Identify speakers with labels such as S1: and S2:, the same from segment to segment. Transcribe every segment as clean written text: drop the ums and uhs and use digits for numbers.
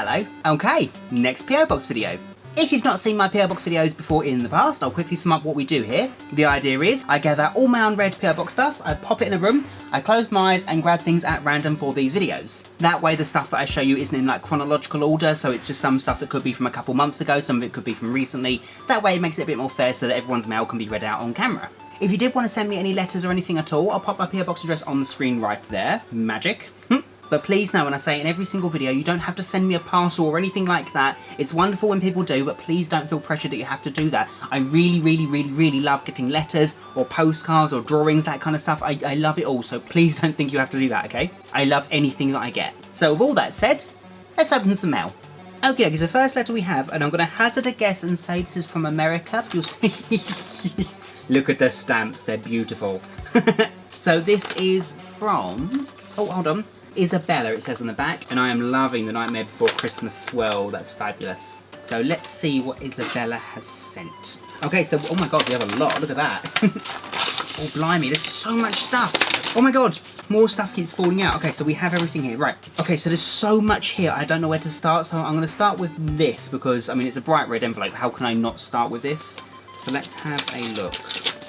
S1: Hello. Okay, next PO Box video. If you've not seen my PO Box videos before in the past, I'll quickly sum up what we do here. The idea is, I gather all my unread PO Box stuff, I pop it in a room, I close my eyes and grab things at random for these videos. That way the stuff that I show you isn't in like chronological order, so it's just some stuff that could be from a couple months ago, some of it could be from recently. That way it makes it a bit more fair so that everyone's mail can be read out on camera. If you did want to send me any letters or anything at all, I'll pop my PO Box address on the screen right there. Magic. But please know when I say in every single video, you don't have to send me a parcel or anything like that. It's wonderful when people do, but please don't feel pressured that you have to do that. I really love getting letters or postcards or drawings, that kind of stuff. I love it all, so please don't think you have to do that, okay? I love anything that I get. So with all that said, let's open some mail. Okay, so the first letter we have, and I'm going to hazard a guess and say this is from America. You'll see. Look at the stamps, they're beautiful. So this is from, oh, hold on. Isabella, it says on the back, and I am loving the Nightmare Before Christmas swirl. That's fabulous. So let's see what Isabella has sent. Okay, so, oh my god, we have a lot. Look at that. Oh, blimey, there's so much stuff. Oh my god, more stuff keeps falling out. Okay, so we have everything here. Right. Okay, so there's so much here. I don't know where to start, so I'm going to start with this because, I mean, it's a bright red envelope. How can I not start with this? So let's have a look.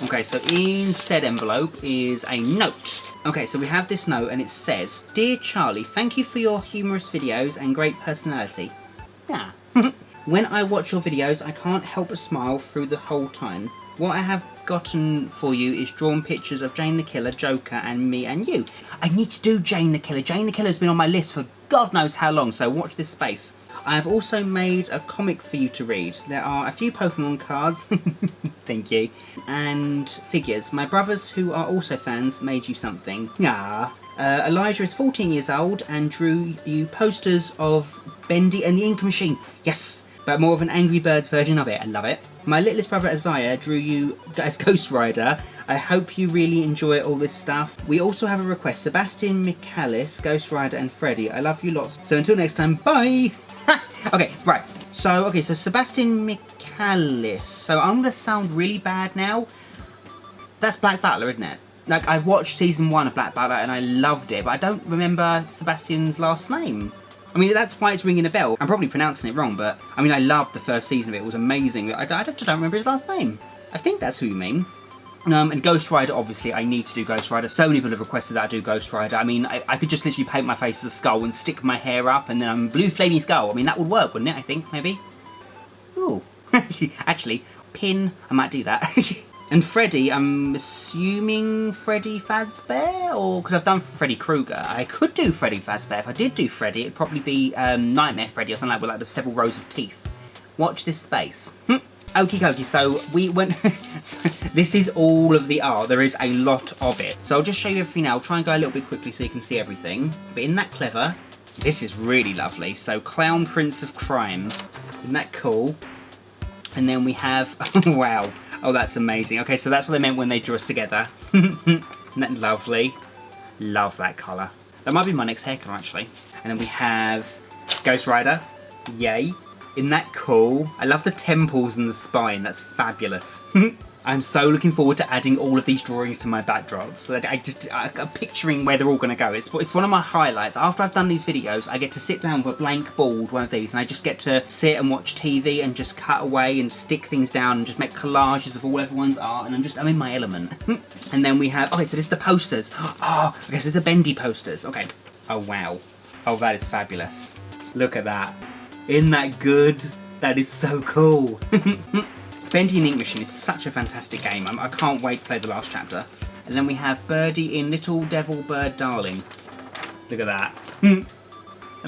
S1: Okay, so in said envelope is a note. Okay, so we have this note and it says, "Dear Charlie, thank you for your humorous videos and great personality." Yeah. When I watch your videos, I can't help but smile through the whole time. What I have gotten for you is drawn pictures of Jane the Killer, Joker, and me and you. I need to do Jane the Killer. Jane the Killer's been on my list for God knows how long, so watch this space. I have also made a comic for you to read. There are a few Pokemon cards, thank you, and figures. My brothers, who are also fans, made you something. Ah. Elijah is 14 years old and drew you posters of Bendy and the Ink Machine. Yes! But more of an Angry Birds version of it. I love it. My littlest brother Isaiah drew you as Ghost Rider. I hope you really enjoy all this stuff. We also have a request. Sebastian Michaelis, Ghost Rider, and Freddy. I love you lots. So until next time, bye! Okay, right. So Sebastian Michaelis. So I'm going to sound really bad now. That's Black Butler, isn't it? Like, I've watched season 1 of Black Butler and I loved it, but I don't remember Sebastian's last name. I mean, that's why it's ringing a bell. I'm probably pronouncing it wrong, but I mean, I loved the first season of it. It was amazing. I don't remember his last name. I think that's who you mean. And Ghost Rider, obviously, I need to do Ghost Rider. So many people have requested that I do Ghost Rider. I mean, I could just literally paint my face as a skull and stick my hair up and then I'm a blue flamey skull. I mean, that would work, wouldn't it? I think, maybe. Ooh. Actually, pin, I might do that. And Freddy, I'm assuming Freddy Fazbear? Or, because I've done Freddy Krueger. I could do Freddy Fazbear. If I did do Freddy, it'd probably be Nightmare Freddy or something like that with like the several rows of teeth. Watch this space. Okie dokie, so we went... So this is all of the art. There is a lot of it. So I'll just show you everything now. I'll try and go a little bit quickly so you can see everything. But isn't that clever? This is really lovely. So Clown Prince of Crime. Isn't that cool? And then we have... Oh, wow. Oh, that's amazing. Okay, so that's what they meant when they drew us together. Isn't that lovely? Love that colour. That might be my next hair colour, actually. And then we have Ghost Rider. Yay. Isn't that cool? I love the temples and the spine. That's fabulous. I'm so looking forward to adding all of these drawings to my backdrops. I'm picturing where they're all going to go. It's one of my highlights. After I've done these videos, I get to sit down with a blank board, one of these, and I just get to sit and watch TV and just cut away and stick things down and just make collages of all everyone's art, and I'm in my element. And then we have, okay, so this is the posters. Oh, okay, so the Bendy posters. Okay. Oh, wow. Oh, that is fabulous. Look at that. Isn't that good? That is so cool. Bendy and Ink Machine is such a fantastic game. I can't wait to play the last chapter. And then we have Birdie in Little Devil Bird Darling. Look at that. Aren't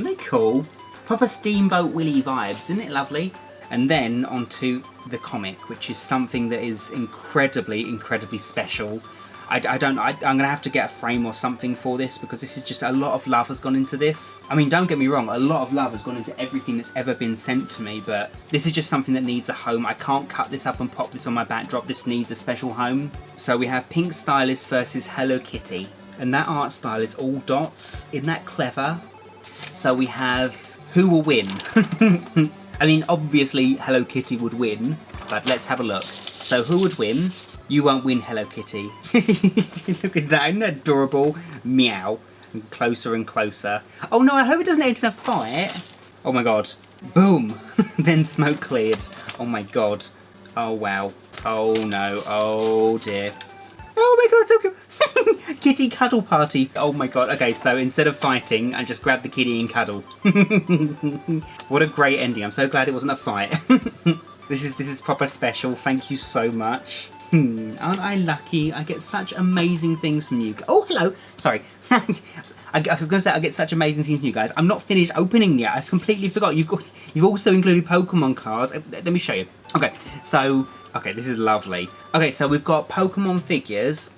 S1: they cool? Proper Steamboat Willie vibes, isn't it lovely? And then onto the comic, which is something that is incredibly special. I'm going to have to get a frame or something for this because this is just a lot of love has gone into this. I mean, don't get me wrong, a lot of love has gone into everything that's ever been sent to me, but this is just something that needs a home. I can't cut this up and pop this on my backdrop. This needs a special home. So we have PinkStylist versus Hello Kitty. And that art style is all dots. Isn't that clever? So we have who will win? I mean, obviously Hello Kitty would win, but let's have a look. So who would win? You won't win, Hello Kitty. Look at that, isn't that adorable? Meow. And closer and closer. Oh no, I hope it doesn't end in a fight. Oh my god. Boom. Then smoke cleared. Oh my god. Oh wow. Oh no. Oh dear. Oh my god, so good. Kitty cuddle party. Oh my god. Okay, so instead of fighting, I just grabbed the kitty and cuddled. What a great ending. I'm so glad it wasn't a fight. This is proper special. Thank you so much. Aren't I lucky? I get such amazing things from you. Oh, hello. Sorry. I was going to say I get such amazing things from you guys. I'm not finished opening yet. I've completely forgot. You've also included Pokemon cards. Let me show you. Okay, so this is lovely. Okay, so we've got Pokemon figures,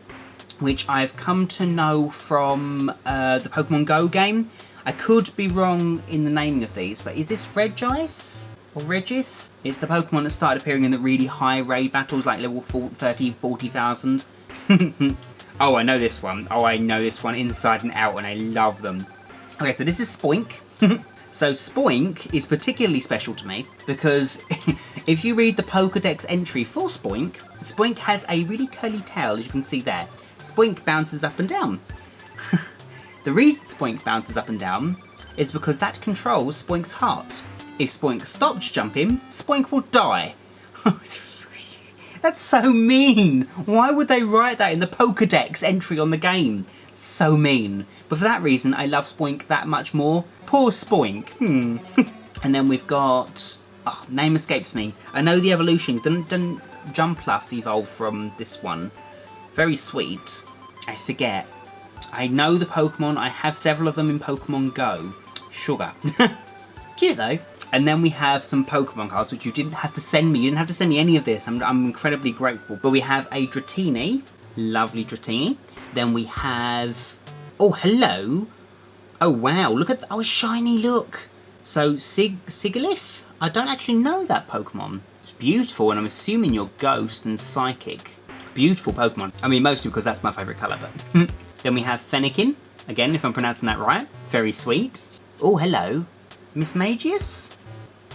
S1: which I've come to know from the Pokemon Go game. I could be wrong in the naming of these, but is this Regice? Or Regis? It's the Pokemon that started appearing in the really high raid battles, like level 30, 40,000. Oh, I know this one. Oh, I know this one inside and out, and I love them. Okay, so this is Spoink. So Spoink is particularly special to me because if you read the Pokédex entry for Spoink, Spoink has a really curly tail, as you can see there. Spoink bounces up and down. The reason Spoink bounces up and down is because that controls Spoink's heart. If Spoink stops jumping, Spoink will die. That's so mean. Why would they write that in the Pokédex entry on the game? So mean. But for that reason, I love Spoink that much more. Poor Spoink. And then we've got... Oh, name escapes me. I know the evolutions. Didn't Jumpluff evolve from this one? Very sweet. I forget. I know the Pokemon. I have several of them in Pokemon Go. Sugar. Cute though. And then we have some Pokemon cards, which you didn't have to send me. You didn't have to send me any of this. I'm incredibly grateful. But we have a Dratini. Lovely Dratini. Then we have... Oh, hello. Oh, wow. Look at... Oh, shiny look. So, Sigilyph? I don't actually know that Pokemon. It's beautiful, and I'm assuming you're Ghost and Psychic. Beautiful Pokemon. I mean, mostly because that's my favourite colour, but... Then we have Fennekin. Again, if I'm pronouncing that right. Very sweet. Oh, hello. Miss Magius?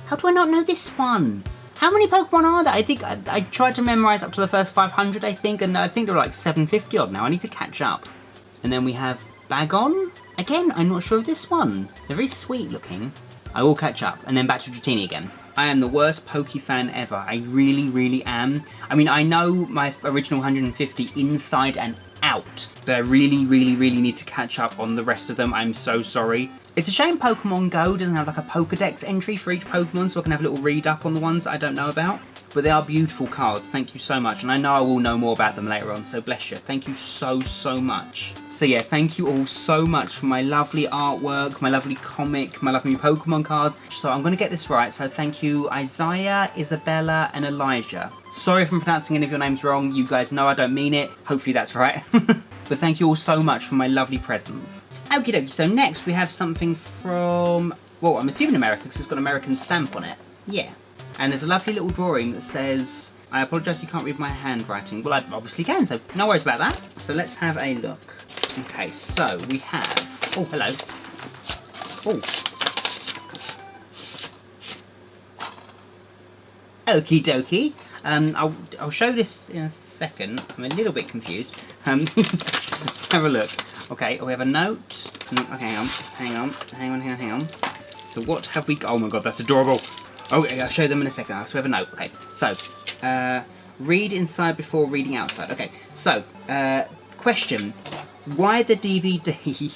S1: How do I not know this one? How many Pokemon are there? I think I tried to memorise up to the first 500, I think, and I think there are like 750 odd now. I need to catch up. And then we have Bagon. Again, I'm not sure of this one. They're very sweet looking. I will catch up. And then back to Dratini again. I am the worst Poke fan ever. I really, really am. I mean, I know my original 150 inside and out, but I really, really, really need to catch up on the rest of them. I'm so sorry. It's a shame Pokemon Go doesn't have like a Pokédex entry for each Pokemon, so I can have a little read up on the ones that I don't know about. But they are beautiful cards, thank you so much. And I know I will know more about them later on, so bless you. Thank you so, so much. So yeah, thank you all so much for my lovely artwork, my lovely comic, my lovely Pokemon cards. So I'm going to get this right, so thank you Isaiah, Isabella and Elijah. Sorry if I'm pronouncing any of your names wrong, you guys know I don't mean it. Hopefully that's right. But thank you all so much for my lovely presents. Okie dokie, so next we have something from, well, I'm assuming America because it's got an American stamp on it. Yeah. And there's a lovely little drawing that says, I apologise you can't read my handwriting. Well, I obviously can, so no worries about that. So let's have a look. Okay, so we have, oh, hello. Oh. Okie dokie. I'll show this in a second. I'm a little bit confused. Let's have a look. Okay, we have a note. Okay, hang on. So what have we got? Oh my god, that's adorable. Okay, I'll show them in a second. So we have a note. Okay, so read inside before reading outside. Okay, so question: why the DVD?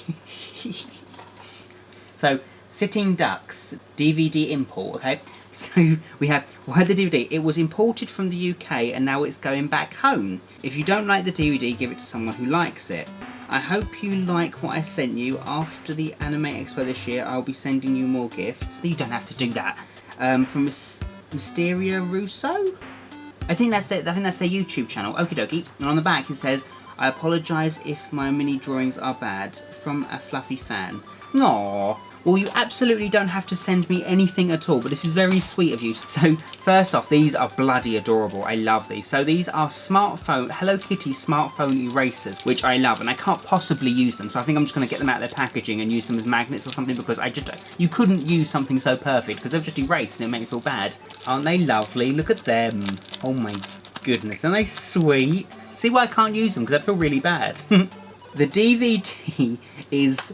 S1: So Sitting Ducks DVD import. Okay, so we have why the DVD? It was imported from the UK and now it's going back home. If you don't like the DVD, give it to someone who likes it. I hope you like what I sent you. After the Anime Expo this year, I'll be sending you more gifts. You don't have to do that. From Mysteria Russo? I think that's their YouTube channel. Okie dokie. And on the back it says, I apologise if my mini drawings are bad. From a fluffy fan. Aww. Well, you absolutely don't have to send me anything at all, but this is very sweet of you. So, first off, these are bloody adorable. I love these. So these are smartphone, Hello Kitty smartphone erasers, which I love, and I can't possibly use them. So I think I'm just going to get them out of their packaging and use them as magnets or something, because you couldn't use something so perfect, because they've just erased and it made me feel bad. Aren't they lovely? Look at them. Oh my goodness, aren't they sweet? See why I can't use them, because I feel really bad. The DVD is,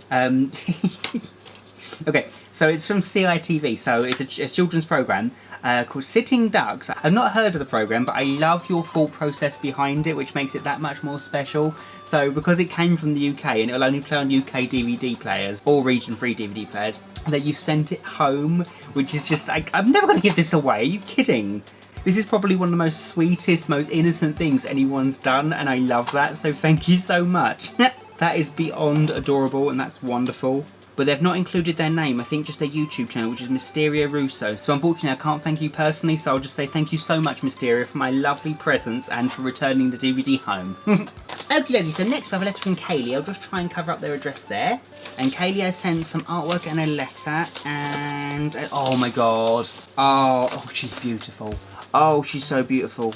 S1: Okay, so it's from CITV, so it's a children's programme called Sitting Ducks. I've not heard of the programme, but I love your thought process behind it, which makes it that much more special. So because it came from the UK and it'll only play on UK DVD players or region free DVD players, that you've sent it home, which is just, I'm never going to give this away. Are you kidding? This is probably one of the most sweetest, most innocent things anyone's done, and I love that, so thank you so much. That is beyond adorable, and that's wonderful. But they've not included their name, I think just their YouTube channel, which is Mysteria Russo. So unfortunately I can't thank you personally, so I'll just say thank you so much, Mysteria, for my lovely presents and for returning the DVD home. Okie dokie, so next we have a letter from Kaylee. I'll just try and cover up their address there. And Kaylee has sent some artwork and a letter, and oh my god. Oh, she's beautiful. Oh, she's so beautiful.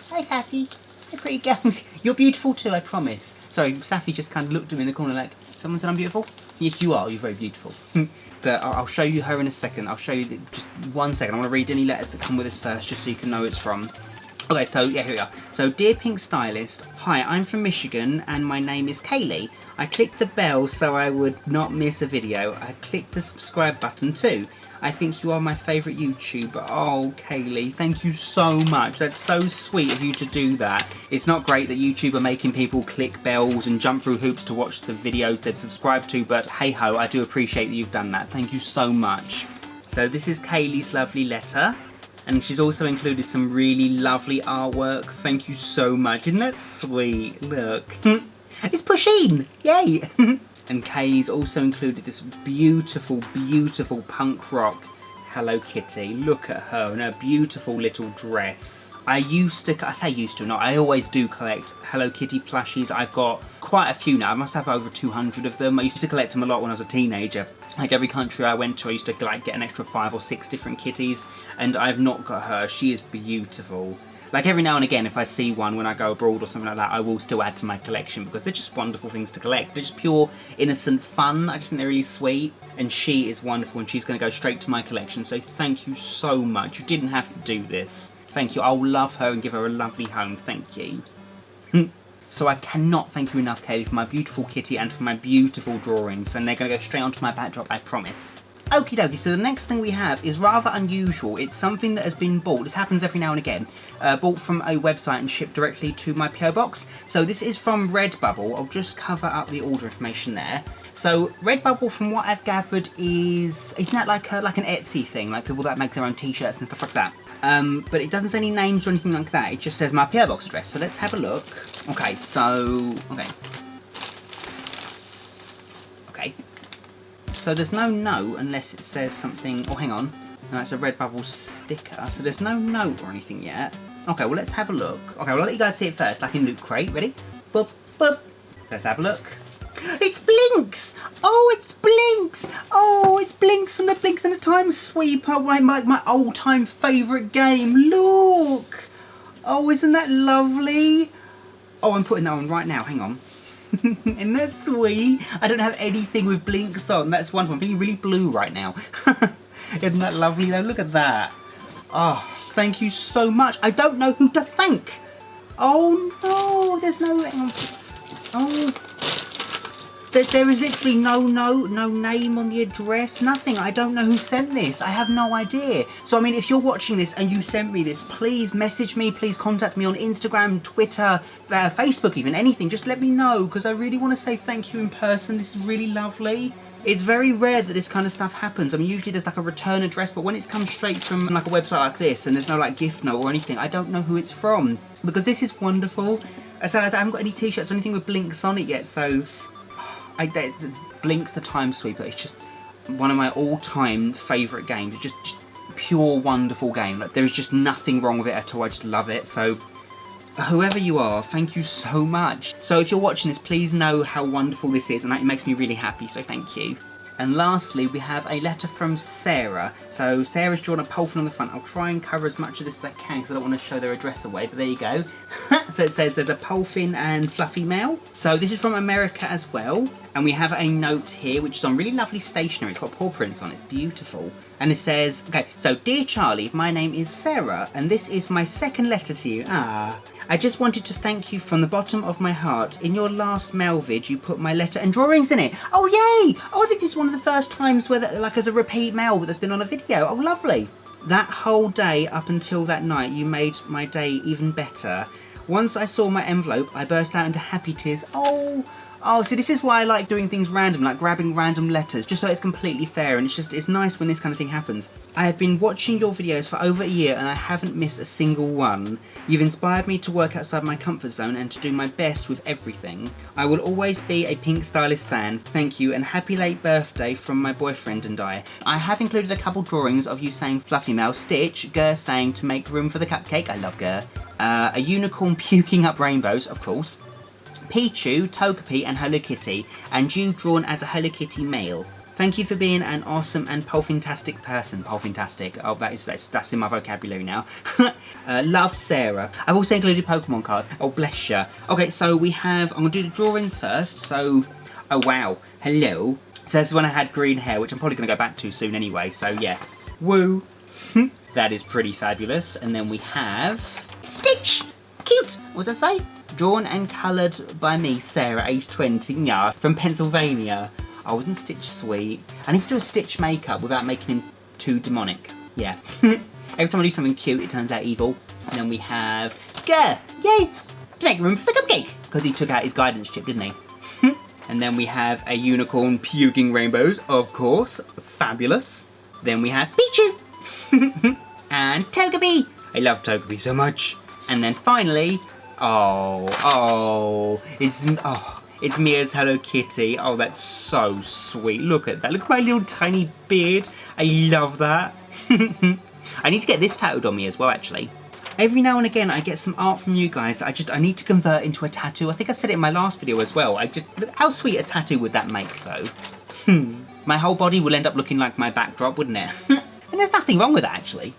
S1: Hi, Safi. Hi, pretty girls. You're beautiful too, I promise. Sorry, Safi just kind of looked at me in the corner like, someone said I'm beautiful? Yes, you are. You're very beautiful. But I'll show you her in a second. I'll show you, just 1 second. I want to read any letters that come with this first, just so you can know who it's from. Okay, so yeah, here we are. So, dear Pink Stylist, hi, I'm from Michigan and my name is Kaylee. I clicked the bell so I would not miss a video. I clicked the subscribe button too. I think you are my favourite YouTuber. Oh, Kaylee, thank you so much. That's so sweet of you to do that. It's not great that YouTube are making people click bells and jump through hoops to watch the videos they've subscribed to, but hey ho, I do appreciate that you've done that. Thank you so much. So this is Kaylee's lovely letter, and she's also included some really lovely artwork. Thank you so much. Isn't that sweet? Look. It's Pusheen! Yay! And Kaye's also included this beautiful, beautiful punk rock Hello Kitty. Look at her in her beautiful little dress. I say used to, not, I always do collect Hello Kitty plushies. I've got quite a few now. I must have over 200 of them. I used to collect them a lot when I was a teenager. Like every country I went to, I used to like get an extra 5 or 6 different kitties. And I've not got her. She is beautiful. Like every now and again, if I see one when I go abroad or something like that, I will still add to my collection because they're just wonderful things to collect. They're just pure, innocent fun. I just think they're really sweet. And she is wonderful and she's going to go straight to my collection. So thank you so much. You didn't have to do this. Thank you. I'll love her and give her a lovely home. Thank you. So I cannot thank you enough, Kaye, for my beautiful kitty and for my beautiful drawings. And they're going to go straight onto my backdrop, I promise. Okie dokie, so the next thing we have is rather unusual. It's something that has been bought, this happens every now and again, bought from a website and shipped directly to my PO box. So this is from Redbubble. I'll just cover up the order information there. So Redbubble, from what I've gathered, isn't that like an Etsy thing, like people that make their own t-shirts and stuff like that? But it doesn't say any names or anything like that, it just says my PO box address. So let's have a look. Okay, so, okay. So there's no note unless it says something, oh hang on, no, that's a Redbubble sticker, so there's no note or anything yet. Okay, well let's have a look. Okay, well I'll let you guys see it first, like in Loot Crate, ready? Boop, boop. Let's have a look. It's Blinks! Oh, it's Blinks! Oh, it's Blinks from the Blinks and the Time Sweeper, my old-time favourite game. Look! Oh, isn't that lovely? Oh, I'm putting that on right now, hang on. Isn't that sweet? I don't have anything with Blinks on. That's wonderful. I'm feeling really blue right now. Isn't that lovely though? Look at that. Oh, thank you so much. I don't know who to thank. Oh no, there's no... Oh, there is literally no name on the address, nothing. I don't know who sent this. I have no idea. So, I mean, if you're watching this and you sent me this, please message me, please contact me on Instagram, Twitter, Facebook even, anything. Just let me know, because I really want to say thank you in person. This is really lovely. It's very rare that this kind of stuff happens. I mean, usually there's like a return address, but when it's come straight from like a website like this and there's no like gift note or anything, I don't know who it's from, because this is wonderful. I said I haven't got any t-shirts or anything with Blinks on it yet, so... Blinks the Time Sweeper is just one of my all-time favourite games. It's just pure wonderful game. Like, there is just nothing wrong with it at all. I just love it. So whoever you are, thank you so much. So if you're watching this, please know how wonderful this is, and it makes me really happy, so thank you. And lastly, we have a letter from Sarah. So Sarah's drawn a polefin on the front. I'll try and cover as much of this as I can because I don't want to show their address away, but there you go. So it says there's a polefin and fluffy mail. So this is from America as well. And we have a note here, which is on really lovely stationery. It's got paw prints on it. It's beautiful. And it says, okay, so Dear Charlie, my name is Sarah, and this is my second letter to you. I just wanted to thank you from the bottom of my heart. In your last mail vid, you put my letter and drawings in it. Oh, yay! Oh, I think it's one of the first times where, like, as a repeat mail that's been on a video. Oh, lovely. That whole day up until that night, you made my day even better. Once I saw my envelope, I burst out into happy tears. Oh, so this is why I like doing things random, like grabbing random letters, just so it's completely fair, and it's nice when this kind of thing happens. I have been watching your videos for over a year and I haven't missed a single one. You've inspired me to work outside my comfort zone and to do my best with everything. I will always be a PinkStylist fan. Thank you, and happy late birthday from my boyfriend and I. I have included a couple drawings of you saying Fluffy Mail, Stitch, Ger saying to make room for the cupcake, I love Ger, a unicorn puking up rainbows, of course, Pichu, Togepi and Hello Kitty, and you drawn as a Hello Kitty male. Thank you for being an awesome and polfintastic person. Polfintastic. Oh, that's in my vocabulary now. Love, Sarah. I've also included Pokemon cards. Oh, bless you. Okay, so we have, I'm going to do the drawings first. So, oh wow. Hello. So this is when I had green hair, which I'm probably going to go back to soon anyway. So yeah. Woo. That is pretty fabulous. And then we have Stitch. Cute. What does that say? Drawn and coloured by me, Sarah, age 20, yeah, from Pennsylvania. Oh, isn't Stitch sweet? I need to do a Stitch makeup without making him too demonic. Yeah. Every time I do something cute, it turns out evil. And then we have Ger, yay, to make room for the cupcake, because he took out his guidance chip, didn't he? And then we have a unicorn puking rainbows, of course, fabulous. Then we have Pichu and Togepi. I love Togepi so much. And then finally, it's Mia's Hello Kitty. Oh, that's so sweet. Look at that. Look at my little tiny beard. I love that. I need to get this tattooed on me as well, actually. Every now and again, I get some art from you guys that I need to convert into a tattoo. I think I said it in my last video as well. Look, how sweet a tattoo would that make, though? My whole body will end up looking like my backdrop, wouldn't it? And there's nothing wrong with that, actually.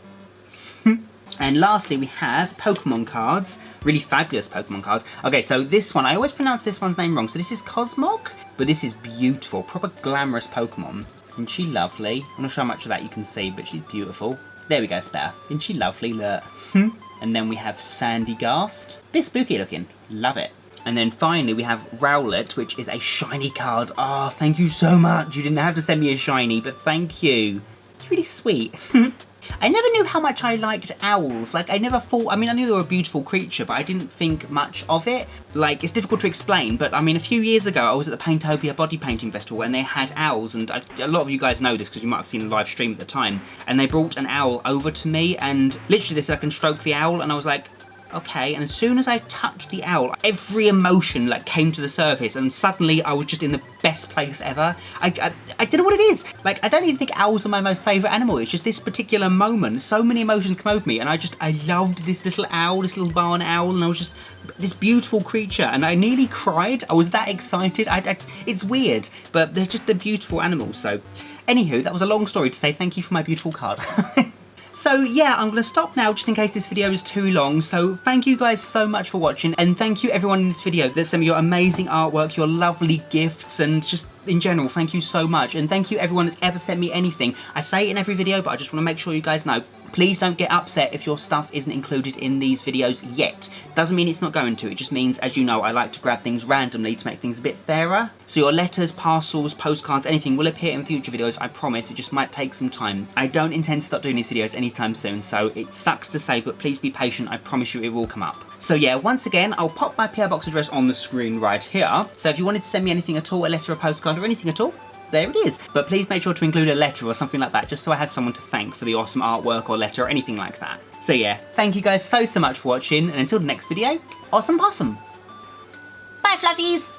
S1: And lastly, we have Pokemon cards. Really fabulous Pokemon cards. Okay, so this one, I always pronounce this one's name wrong. So this is Cosmog, but this is beautiful. Proper glamorous Pokemon. Isn't she lovely? I'm not sure how much of that you can see, but she's beautiful. There we go, Spare. Isn't she lovely? Look. And then we have Sandygast. Bit spooky looking. Love it. And then finally, we have Rowlet, which is a shiny card. Oh, thank you so much. You didn't have to send me a shiny, but thank you. It's really sweet. I never knew how much I liked owls. Like, I never thought, I mean, I knew they were a beautiful creature, but I didn't think much of it. Like, it's difficult to explain, but I mean, a few years ago, I was at the Paintopia Body Painting Festival and they had owls, and a lot of you guys know this because you might have seen the live stream at the time, and they brought an owl over to me, and literally they said I can stroke the owl, and I was like, okay. And as soon as I touched the owl, every emotion like came to the surface, and suddenly I was just in the best place ever. I don't know what it is. Like, I don't even think owls are my most favourite animal. It's just this particular moment. So many emotions come over me, and I loved this little owl, this little barn owl, and I was just this beautiful creature, and I nearly cried. I was that excited. It's weird, but they're just the beautiful animals. So, anywho, that was a long story to say thank you for my beautiful card. So yeah, I'm going to stop now just in case this video is too long. So thank you guys so much for watching, and thank you everyone in this video that sent me your amazing artwork, your lovely gifts, and just in general, thank you so much. And thank you everyone that's ever sent me anything. I say it in every video, but I just want to make sure you guys know. Please don't get upset if your stuff isn't included in these videos yet. Doesn't mean it's not going to, it just means, as you know, I like to grab things randomly to make things a bit fairer. So your letters, parcels, postcards, anything will appear in future videos, I promise. It just might take some time. I don't intend to stop doing these videos anytime soon, so it sucks to say, but please be patient, I promise you it will come up. So yeah, once again, I'll pop my PO box address on the screen right here. So if you wanted to send me anything at all, a letter, a postcard, or anything at all, there it is. But please make sure to include a letter or something like that, just so I have someone to thank for the awesome artwork or letter or anything like that. So yeah, thank you guys so much for watching, and until the next video, awesome possum! Bye, Fluffies!